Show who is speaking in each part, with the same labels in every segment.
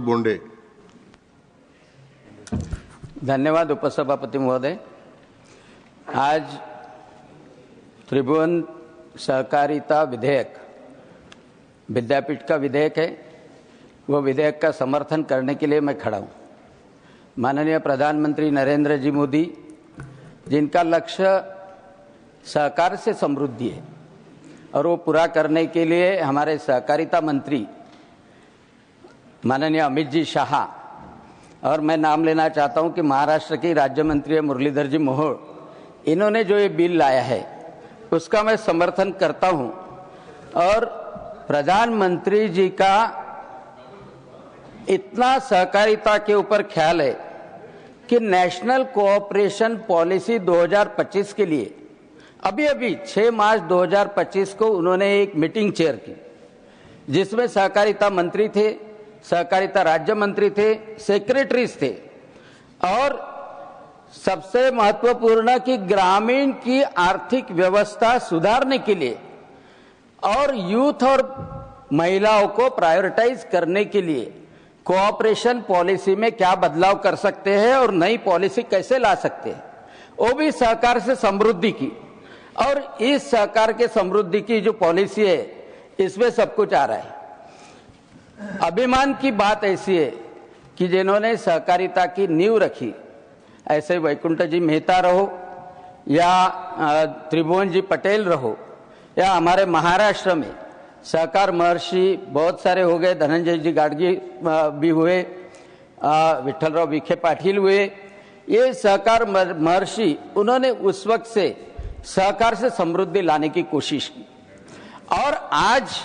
Speaker 1: बोंडे।
Speaker 2: धन्यवाद उपसभापति महोदय। आज त्रिभुवन सहकारिता विधेयक विद्यापीठ का विधेयक है, वो विधेयक का समर्थन करने के लिए मैं खड़ा हूँ। माननीय प्रधानमंत्री नरेंद्र जी मोदी, जिनका लक्ष्य सहकार से समृद्धि है, और वो पूरा करने के लिए हमारे सहकारिता मंत्री माननीय अमित जी शाह, और मैं नाम लेना चाहता हूं कि महाराष्ट्र के राज्य मंत्री मुरलीधर जी मोहोळ, इन्होंने जो ये बिल लाया है उसका मैं समर्थन करता हूं। और प्रधानमंत्री जी का इतना सहकारिता के ऊपर ख्याल है कि नेशनल कोऑपरेशन पॉलिसी 2025 के लिए अभी 6 मार्च 2025 को उन्होंने एक मीटिंग चेयर की, जिसमें सहकारिता मंत्री थे, सहकारिता राज्य मंत्री थे, सेक्रेटरीज थे, और सबसे महत्वपूर्ण कि ग्रामीण की आर्थिक व्यवस्था सुधारने के लिए और यूथ और महिलाओं को प्रायोरिटाइज करने के लिए कोऑपरेशन पॉलिसी में क्या बदलाव कर सकते हैं और नई पॉलिसी कैसे ला सकते हैं, वो भी सहकार से समृद्धि की। और इस सहकार के समृद्धि की जो पॉलिसी है, इसमें सब कुछ आ रहा है। अभिमान की बात ऐसी है कि जिन्होंने सहकारिता की नींव रखी, ऐसे वैकुंठ जी मेहता रहो या त्रिभुवन जी पटेल रहो, या हमारे महाराष्ट्र में सहकार महर्षि बहुत सारे हो गए, धनंजय जी गाडगी भी हुए, विठ्ठलराव विखे पाटिल हुए, ये सहकार महर्षि, उन्होंने उस वक्त से सहकार से समृद्धि लाने की कोशिश की। और आज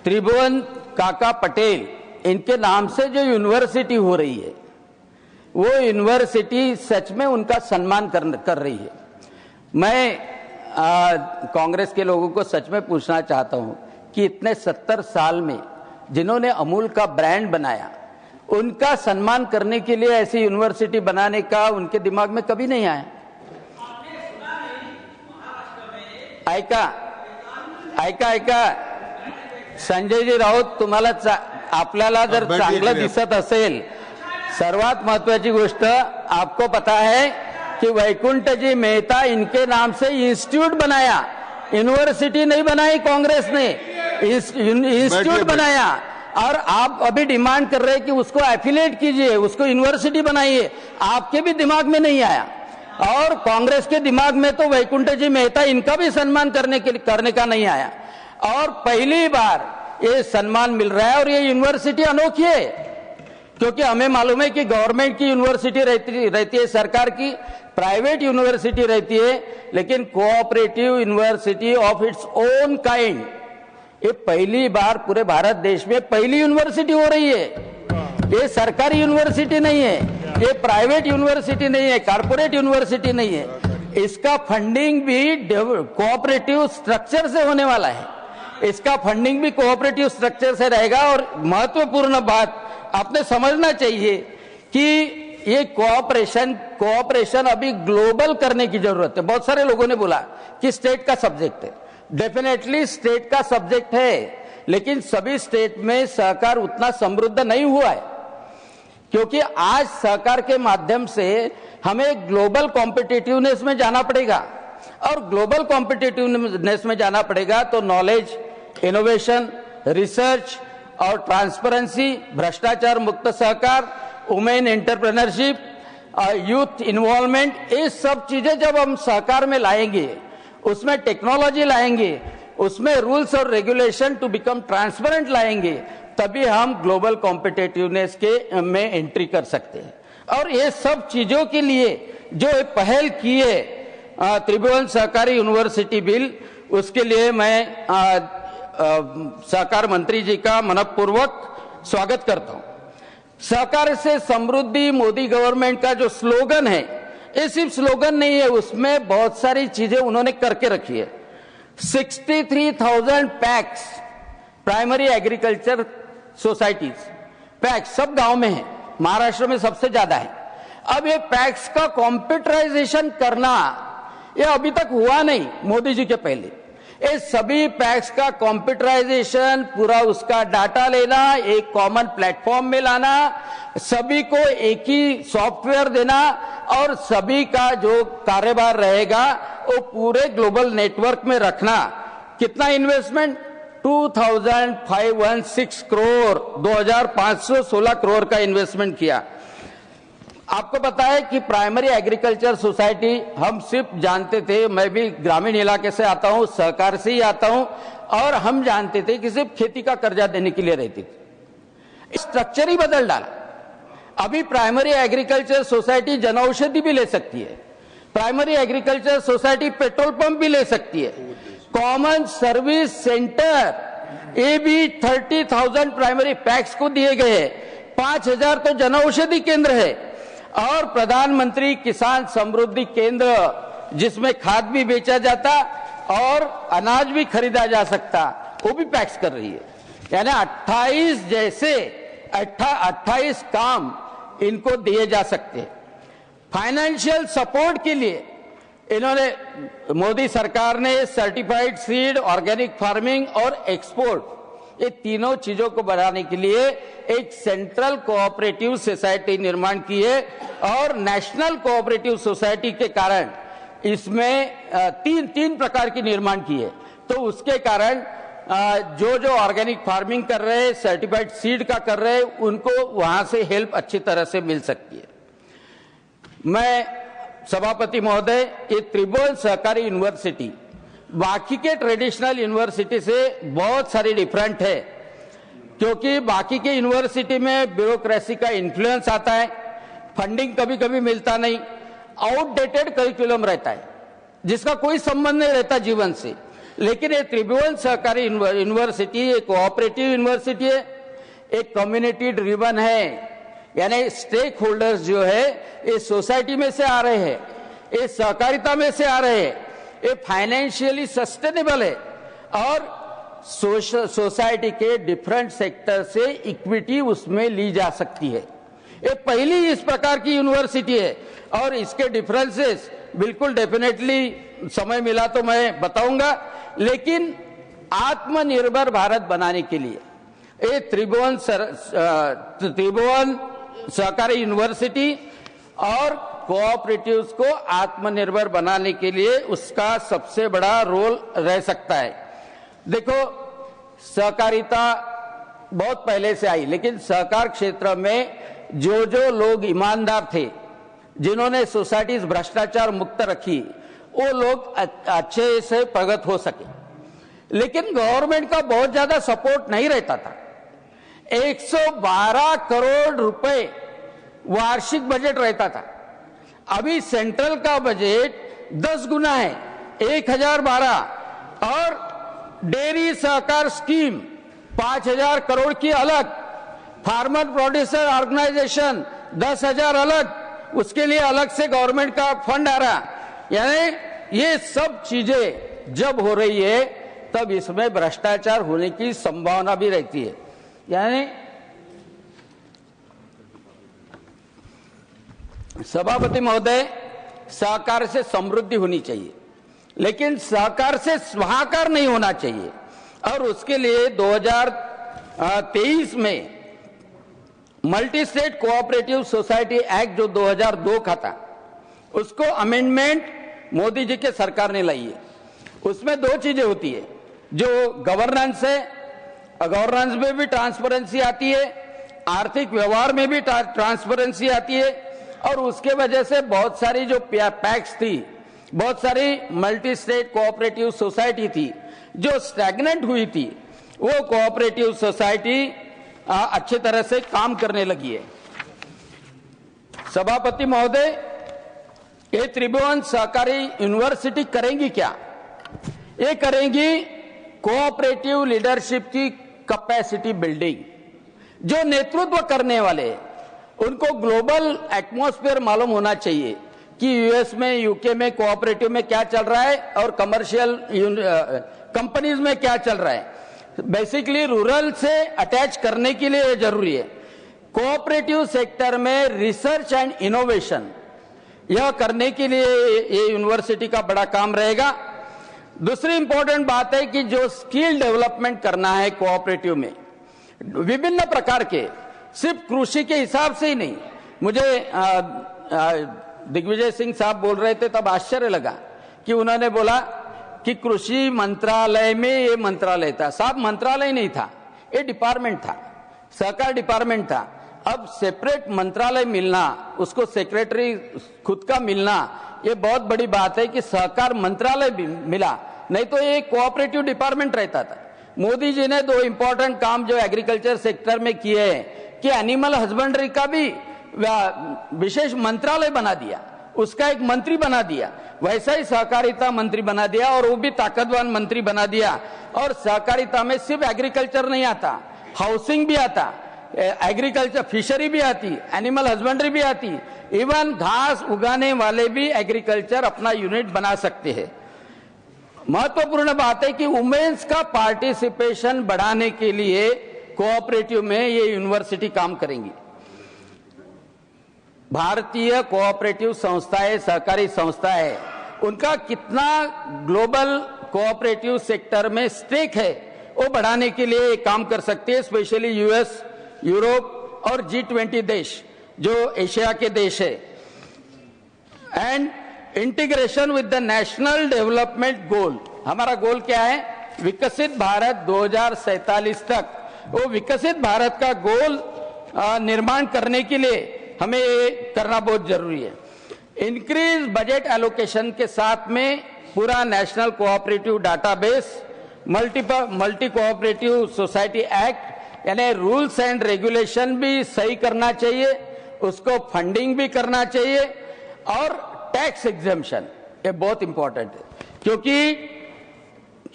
Speaker 2: त्रिभुवन काका पटेल, इनके नाम से जो यूनिवर्सिटी हो रही है, वो यूनिवर्सिटी सच में उनका सम्मान कर रही है। मैं कांग्रेस के लोगों को सच में पूछना चाहता हूं कि इतने 70 साल में जिन्होंने अमूल का ब्रांड बनाया, उनका सम्मान करने के लिए ऐसी यूनिवर्सिटी बनाने का उनके दिमाग में कभी नहीं आया। ऐका संजयजी राऊत, तुम्हाला आपल्याला जर चांगलं दिसत असेल, सर्वात महत्वाची गोष्ट आपको पता है कि वैकुंठ जी मेहता, इनके नाम से इंस्टीट्यूट बनाया, यूनिवर्सिटी नहीं बनाई कांग्रेस ने, इंस्टीट्यूट बनाया। और आप अभी डिमांड कर रहे हैं कि उसको एफिलिएट कीजिए, उसको यूनिवर्सिटी बनाइए, आपके भी दिमाग में नहीं आया। और कांग्रेस के दिमाग में तो वैकुंठ जी मेहता, इनका भी सम्मान करने का नहीं आया। और पहली बार ये सम्मान मिल रहा है। और ये यूनिवर्सिटी अनोखी है, क्योंकि हमें मालूम है कि गवर्नमेंट की यूनिवर्सिटी रहती है, सरकार की प्राइवेट यूनिवर्सिटी रहती है, लेकिन cooperative university of its own kind, ये पहली बार पूरे भारत देश में पहली यूनिवर्सिटी हो रही है। ये सरकारी यूनिवर्सिटी नहीं है, ये प्राइवेट यूनिवर्सिटी नहीं है, कारपोरेट यूनिवर्सिटी नहीं है। इसका फंडिंग भी कोऑपरेटिव स्ट्रक्चर से होने वाला है, इसका फंडिंग भी कोऑपरेटिव स्ट्रक्चर से रहेगा। और महत्वपूर्ण बात आपने समझना चाहिए कि ये कोऑपरेशन अभी ग्लोबल करने की जरूरत है। बहुत सारे लोगों ने बोला कि स्टेट का सब्जेक्ट है, डेफिनेटली स्टेट का सब्जेक्ट है, लेकिन सभी स्टेट में सहकार उतना समृद्ध नहीं हुआ है, क्योंकि आज सहकार के माध्यम से हमें ग्लोबल कॉम्पिटिटिवनेस में जाना पड़ेगा। और ग्लोबल कॉम्पिटिटिवनेस में जाना पड़ेगा तो नॉलेज, इनोवेशन, रिसर्च और ट्रांसपेरेंसी, भ्रष्टाचार मुक्त सहकार, वुमेन एंटरप्रेन्योरशिप, यूथ इन्वॉल्वमेंट, ये सब चीजें जब हम सहकार में लाएंगे, उसमें टेक्नोलॉजी लाएंगे, उसमें रूल्स और रेगुलेशन टू बिकम ट्रांसपेरेंट लाएंगे, तभी हम ग्लोबल कॉम्पिटिटिवनेस के में एंट्री कर सकते हैं। और ये सब चीजों के लिए जो पहल की है त्रिभुवन सहकारी यूनिवर्सिटी बिल, उसके लिए मैं सहकार मंत्री जी का मनपूर्वक स्वागत करता हूं। सहकार से समृद्धि मोदी गवर्नमेंट का जो स्लोगन है, ये सिर्फ स्लोगन नहीं है, उसमें बहुत सारी चीजें उन्होंने करके रखी है। 63,000 PACS primary agriculture societies, PACS सब गांव में है, महाराष्ट्र में सबसे ज्यादा है। अब ये पैक्स का कंप्यूटराइजेशन करना, ये अभी तक हुआ नहीं मोदी जी के पहले। ये सभी पैक्स का कंप्यूटराइजेशन, पूरा उसका डाटा लेना, एक कॉमन प्लेटफॉर्म में लाना, सभी को एक ही सॉफ्टवेयर देना और सभी का जो कार्यभार रहेगा वो पूरे ग्लोबल नेटवर्क में रखना। कितना इन्वेस्टमेंट? 2516 करोड़, 2516 करोड़ का इन्वेस्टमेंट किया। आपको पता है कि प्राइमरी एग्रीकल्चर सोसाइटी हम सिर्फ जानते थे, मैं भी ग्रामीण इलाके से आता हूं, सहकार से ही आता हूं, और हम जानते थे कि सिर्फ खेती का कर्जा देने के लिए रहती थी। स्ट्रक्चर ही बदल डाला। अभी प्राइमरी एग्रीकल्चर सोसाइटी जनऔषधि भी ले सकती है, primary agriculture society petrol pump भी ले सकती है, कॉमन सर्विस सेंटर ये भी 30,000 प्राइमरी पैक्स को दिए गए हैं, 5,000 तो जनऔषधि केंद्र है, और प्रधानमंत्री किसान समृद्धि केंद्र जिसमें खाद भी बेचा जाता और अनाज भी खरीदा जा सकता, वो भी पैक्स कर रही है। यानी 28 काम इनको दिए जा सकते हैं। फाइनेंशियल सपोर्ट के लिए इन्होंने, मोदी सरकार ने सर्टिफाइड सीड, ऑर्गेनिक फार्मिंग और एक्सपोर्ट, ये तीनों चीजों को बढ़ाने के लिए एक सेंट्रल कोऑपरेटिव सोसाइटी निर्माण की है, और नेशनल कोऑपरेटिव सोसाइटी के कारण इसमें तीन प्रकार की निर्माण की है। तो उसके कारण जो ऑर्गेनिक फार्मिंग कर रहे हैं, सर्टिफाइड सीड का कर रहे हैं, उनको वहां से हेल्प अच्छी तरह से मिल सकती है। मैं सभापति महोदय, ये त्रिभुवन सहकारी यूनिवर्सिटी बाकी के ट्रेडिशनल यूनिवर्सिटी से बहुत सारी डिफरेंट है, क्योंकि बाकी के यूनिवर्सिटी में ब्यूरोक्रेसी का इन्फ्लुएंस आता है, फंडिंग कभी कभी मिलता नहीं, आउटडेटेड करिकुलम रहता है जिसका कोई संबंध नहीं रहता जीवन से। लेकिन ये त्रिभुवन सहकारी यूनिवर्सिटी एक कोऑपरेटिव यूनिवर्सिटी है, एक कम्युनिटी ड्रिवन है, यानी स्टेक होल्डर्स जो है ये सोसाइटी में से आ रहे हैं, ये सहकारिता में से आ रहे हैं, ये फाइनेंशियली सस्टेनेबल है, और सोसाइटी के डिफरेंट सेक्टर से इक्विटी उसमें ली जा सकती है। ये पहली इस प्रकार की यूनिवर्सिटी है, और इसके डिफरेंसेस बिल्कुल डेफिनेटली समय मिला तो मैं बताऊंगा। लेकिन आत्मनिर्भर भारत बनाने के लिए ये त्रिभुवन सहकारी यूनिवर्सिटी और कोऑपरेटिव्स को आत्मनिर्भर बनाने के लिए उसका सबसे बड़ा रोल रह सकता है। देखो, सहकारिता बहुत पहले से आई, लेकिन सहकार क्षेत्र में जो लोग ईमानदार थे, जिन्होंने सोसाइटीज भ्रष्टाचार मुक्त रखी, वो लोग अच्छे से प्रगत हो सके। लेकिन गवर्नमेंट का बहुत ज्यादा सपोर्ट नहीं रहता था। 112 करोड़ रुपए वार्षिक बजट रहता था। अभी सेंट्रल का बजट 10 गुना है, 1012, और डेयरी सहकार स्कीम 5,000 करोड़ की अलग, फार्मर प्रोड्यूसर ऑर्गेनाइजेशन 10,000 अलग, उसके लिए अलग से गवर्नमेंट का फंड आ रहा। यानी ये सब चीजें जब हो रही है तब इसमें भ्रष्टाचार होने की संभावना भी रहती है। यानी सभापति महोदय, सहकार से समृद्धि होनी चाहिए, लेकिन सहकार से स्वाहाकार नहीं होना चाहिए, और उसके लिए 2023 में multi state cooperative society act जो 2002 का था, उसको अमेंडमेंट मोदी जी के सरकार ने लाई है। उसमें 2 चीजें होती है, जो गवर्नेंस है, गवर्नेंस में भी ट्रांसपेरेंसी आती है, आर्थिक व्यवहार में भी ट्रांसपेरेंसी आती है, और उसके वजह से बहुत सारी जो पैक्स थी, बहुत सारी मल्टी स्टेट कोऑपरेटिव सोसाइटी थी जो स्टैग्नेंट हुई थी, वो कोऑपरेटिव सोसाइटी अच्छी तरह से काम करने लगी है। सभापति महोदय, ये त्रिभुवन सहकारी यूनिवर्सिटी करेंगी क्या? ये करेंगी कोऑपरेटिव लीडरशिप की कैपेसिटी बिल्डिंग। जो नेतृत्व करने वाले उनको ग्लोबल एटमॉस्फेयर मालूम होना चाहिए कि यूएस में, यूके में कोऑपरेटिव में क्या चल रहा है और कमर्शियल कंपनीज में क्या चल रहा है। बेसिकली रूरल से अटैच करने के लिए जरूरी है। कोऑपरेटिव सेक्टर में रिसर्च एंड इनोवेशन यह करने के लिए ये यूनिवर्सिटी का बड़ा काम रहेगा। दूसरी इंपॉर्टेंट बात है कि जो स्किल डेवलपमेंट करना है कोऑपरेटिव में विभिन्न प्रकार के, सिर्फ कृषि के हिसाब से ही नहीं। मुझे दिग्विजय सिंह साहब बोल रहे थे तब आश्चर्य लगा कि उन्होंने बोला कि कृषि मंत्रालय में ये मंत्रालय था। साहब मंत्रालय नहीं था, ये डिपार्टमेंट था, सहकार डिपार्टमेंट था। अब सेपरेट मंत्रालय मिलना, उसको सेक्रेटरी खुद का मिलना, ये बहुत बड़ी बात है कि सहकार मंत्रालय भी मिला, नहीं तो ये कोऑपरेटिव डिपार्टमेंट रहता था। मोदी जी ने 2 इंपॉर्टेंट काम जो एग्रीकल्चर सेक्टर में किए हैं कि एनिमल हस्बेंड्री का भी विशेष मंत्रालय बना दिया, उसका एक मंत्री बना दिया, वैसा ही सहकारिता मंत्री बना दिया और वो भी ताकतवान मंत्री बना दिया। और सहकारिता में सिर्फ एग्रीकल्चर नहीं आता, हाउसिंग भी आता, एग्रीकल्चर फिशरी भी आती, एनिमल हस्बेंड्री भी आती, इवन घास उगाने वाले भी एग्रीकल्चर अपना यूनिट बना सकते हैं। महत्वपूर्ण बात है कि वुमेन्स का पार्टिसिपेशन बढ़ाने के लिए कोऑपरेटिव में ये यूनिवर्सिटी काम करेंगी। भारतीय कोऑपरेटिव संस्थाएं, सहकारी संस्थाएं, उनका कितना ग्लोबल कोऑपरेटिव सेक्टर में स्टेक है वो बढ़ाने के लिए काम कर सकते हैं, स्पेशली यूएस, यूरोप और G20 देश जो एशिया के देश है। And integration with the national development goal, हमारा गोल क्या है? विकसित भारत 2047 तक। वो विकसित भारत का गोल निर्माण करने के लिए हमें ये करना बहुत जरूरी है। इंक्रीज बजट एलोकेशन के साथ में पूरा national cooperative database, multi cooperative society act, यानी रूल्स एंड रेगुलेशन भी सही करना चाहिए, उसको फंडिंग भी करना चाहिए। और टैक्स एग्जेम्पशन, ये बहुत इंपॉर्टेंट है क्योंकि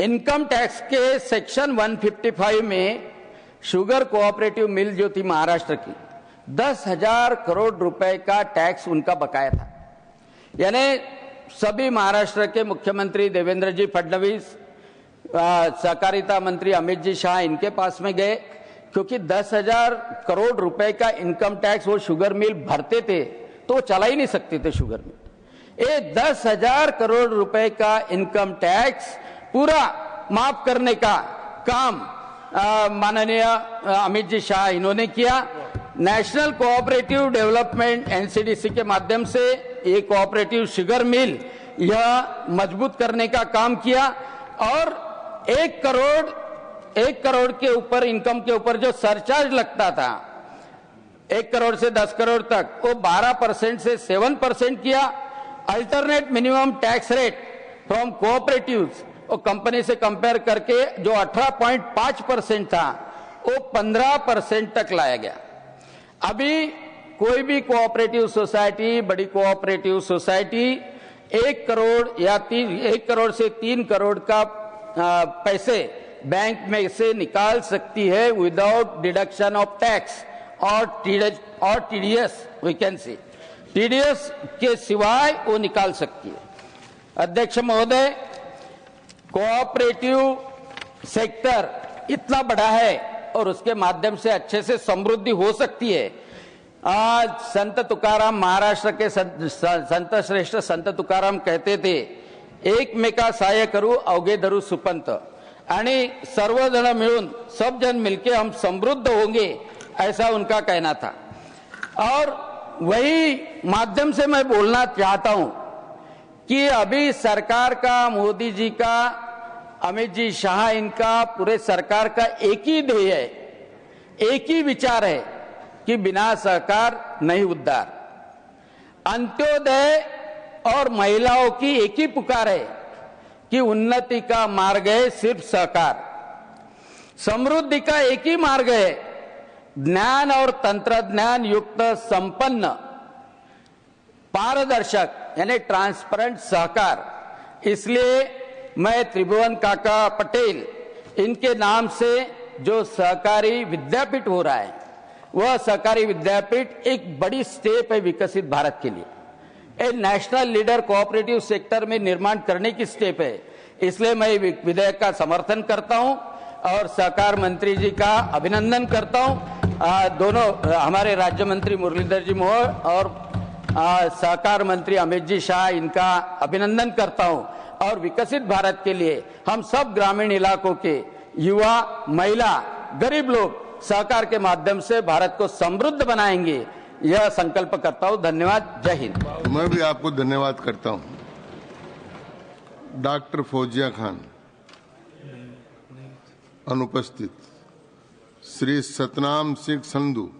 Speaker 2: इनकम टैक्स के सेक्शन 155 में शुगर कोऑपरेटिव मिल जो थी महाराष्ट्र की, 10,000 करोड़ रुपए का टैक्स उनका बकाया था। यानी सभी महाराष्ट्र के मुख्यमंत्री देवेंद्र जी फडणवीस, सहकारिता मंत्री अमित जी शाह इनके पास में गए क्योंकि 10,000 करोड़ रुपए का इनकम टैक्स वो शुगर मिल भरते थे तो वो चला ही नहीं सकते थे शुगर मिल। ये 10,000 करोड़ रुपए का इनकम टैक्स पूरा माफ करने का काम माननीय अमित जी शाह इन्होंने किया। नेशनल कोऑपरेटिव डेवलपमेंट एनसीडीसी के माध्यम से ये कोऑपरेटिव शुगर मिल यह मजबूत करने का काम किया और 1 करोड़ के ऊपर इनकम के ऊपर जो सरचार्ज लगता था 1 करोड़ से 10 करोड़ तक, वो 12% से 7% किया। Alternate minimum tax rate from cooperatives वो कंपनी से कंपेयर करके जो 18.5% था वो 15% तक लाया गया। अभी कोई भी कोऑपरेटिव सोसाइटी, बड़ी कोऑपरेटिव सोसाइटी 1 करोड़ या 1 करोड़ से 3 करोड़ का पैसे बैंक में से निकाल सकती है विदाउट डिडक्शन ऑफ टैक्स और TDS, we can see TDS के सिवाय वो निकाल सकती है। अध्यक्ष महोदय, कोऑपरेटिव सेक्टर इतना बड़ा है और उसके माध्यम से अच्छे से समृद्धि हो सकती है। आज संत तुकाराम, महाराष्ट्र के संत श्रेष्ठ संत तुकाराम कहते थे, एकमेका सहाय्य करू अवघे धरू सुपंत, आणि सर्वजन मिळून, सब जन मिलके हम समृद्ध होंगे, ऐसा उनका कहना था। और वही माध्यम से मैं बोलना चाहता हूं कि अभी सरकार का, मोदी जी का, अमित जी शाह इनका, पूरे सरकार का एक ही ध्येय है, एक ही विचार है कि बिना सहकार नहीं उद्धार। अंत्योदय और महिलाओं की एक ही पुकार है कि उन्नति का मार्ग है सिर्फ सहकार। समृद्धि का एक ही मार्ग है ज्ञान और तंत्रज्ञान युक्त संपन्न पारदर्शक यानी ट्रांसपेरेंट सहकार। इसलिए मैं त्रिभुवन काका पटेल इनके नाम से जो सहकारी विद्यापीठ हो रहा है, वह सहकारी विद्यापीठ एक बड़ी स्टेप है विकसित भारत के लिए, एक नेशनल लीडर कोऑपरेटिव सेक्टर में निर्माण करने की स्टेप है। इसलिए मैं विधेयक का समर्थन करता हूं और सहकार मंत्री जी का अभिनंदन करता हूं। दोनों हमारे राज्य मंत्री मुरलीधर जी मोहोळ और सहकार मंत्री अमित जी शाह, इनका अभिनंदन करता हूं। और विकसित भारत के लिए हम सब ग्रामीण इलाकों के युवा, महिला, गरीब लोग सहकार के माध्यम से भारत को समृद्ध बनाएंगे, यह संकल्प करता हूं। धन्यवाद। जय हिंद।
Speaker 1: मैं भी आपको धन्यवाद करता हूं। डॉक्टर फौजिया खान अनुपस्थित। श्री सतनाम सिंह संधू।